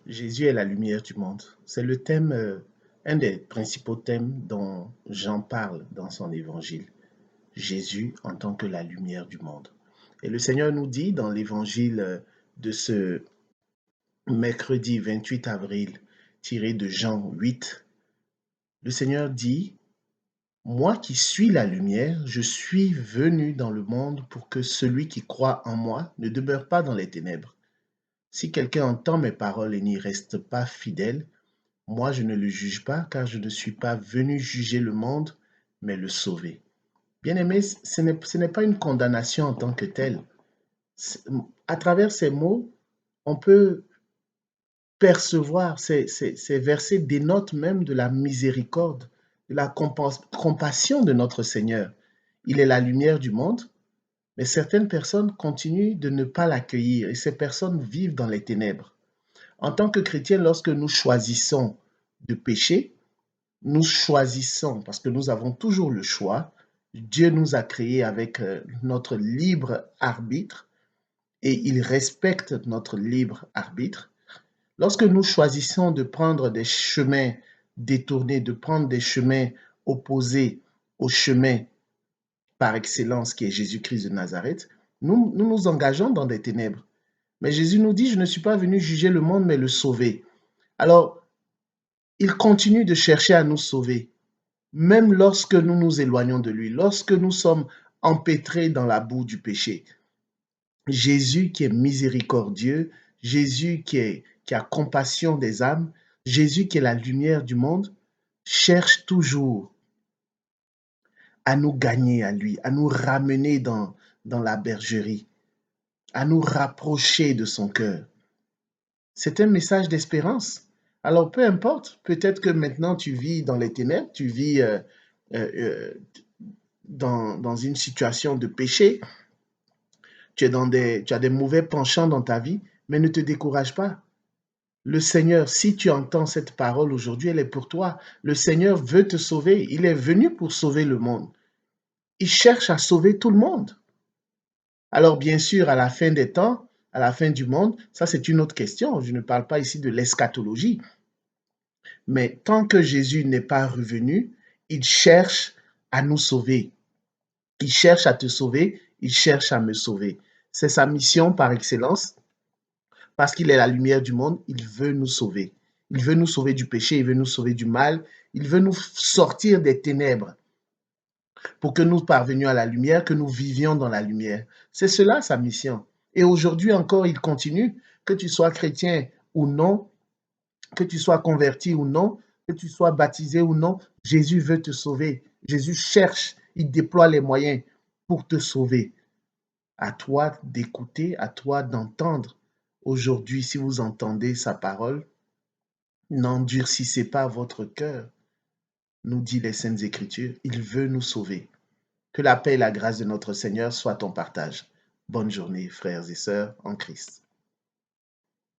Jésus est la lumière du monde. C'est le thème, un des principaux thèmes dont Jean parle dans son évangile. Jésus en tant que la lumière du monde. Et le Seigneur nous dit dans l'évangile de ce mercredi 28 avril, tiré de Jean 8, le Seigneur dit, moi qui suis la lumière, je suis venu dans le monde pour que celui qui croit en moi ne demeure pas dans les ténèbres. Si quelqu'un entend mes paroles et n'y reste pas fidèle, moi, je ne le juge pas, car je ne suis pas venu juger le monde, mais le sauver. Bien-aimé, ce n'est pas une condamnation en tant que telle. À travers ces mots, on peut percevoir, ces versets dénotent même de la miséricorde, de la compassion de notre Seigneur. Il est la lumière du monde, mais certaines personnes continuent de ne pas l'accueillir et ces personnes vivent dans les ténèbres. En tant que chrétiens, lorsque nous choisissons de pécher, nous choisissons, parce que nous avons toujours le choix, Dieu nous a créés avec notre libre arbitre et il respecte notre libre arbitre. Lorsque nous choisissons de prendre des chemins détournés, de prendre des chemins opposés au chemin par excellence qui est Jésus-Christ de Nazareth, nous nous engageons dans des ténèbres. Mais Jésus nous dit, je ne suis pas venu juger le monde, mais le sauver. Alors, il continue de chercher à nous sauver. Même lorsque nous nous éloignons de lui, lorsque nous sommes empêtrés dans la boue du péché, Jésus qui est miséricordieux, Jésus qui a compassion des âmes, Jésus qui est la lumière du monde, cherche toujours à nous gagner à lui, à nous ramener dans la bergerie, à nous rapprocher de son cœur. C'est un message d'espérance. Alors peu importe, peut-être que maintenant tu vis dans les ténèbres, tu vis euh, dans une situation de péché, tu as des mauvais penchants dans ta vie, mais ne te décourage pas. Le Seigneur, si tu entends cette parole aujourd'hui, elle est pour toi. Le Seigneur veut te sauver. Il est venu pour sauver le monde. Il cherche à sauver tout le monde. Alors bien sûr, à la fin des temps, à la fin du monde, ça c'est une autre question. Je ne parle pas ici de l'eschatologie. Mais tant que Jésus n'est pas revenu, il cherche à nous sauver. Il cherche à te sauver, il cherche à me sauver. C'est sa mission par excellence parce qu'il est la lumière du monde, il veut nous sauver. Il veut nous sauver du péché, il veut nous sauver du mal, il veut nous sortir des ténèbres pour que nous parvenions à la lumière, que nous vivions dans la lumière. C'est cela sa mission. Et aujourd'hui encore, il continue, que tu sois chrétien ou non, que tu sois converti ou non, que tu sois baptisé ou non, Jésus veut te sauver. Jésus cherche, il déploie les moyens pour te sauver. À toi d'écouter, à toi d'entendre. Aujourd'hui, si vous entendez sa parole, n'endurcissez pas votre cœur, nous dit les Saintes Écritures. Il veut nous sauver. Que la paix et la grâce de notre Seigneur soient ton partage. Bonne journée, frères et sœurs en Christ.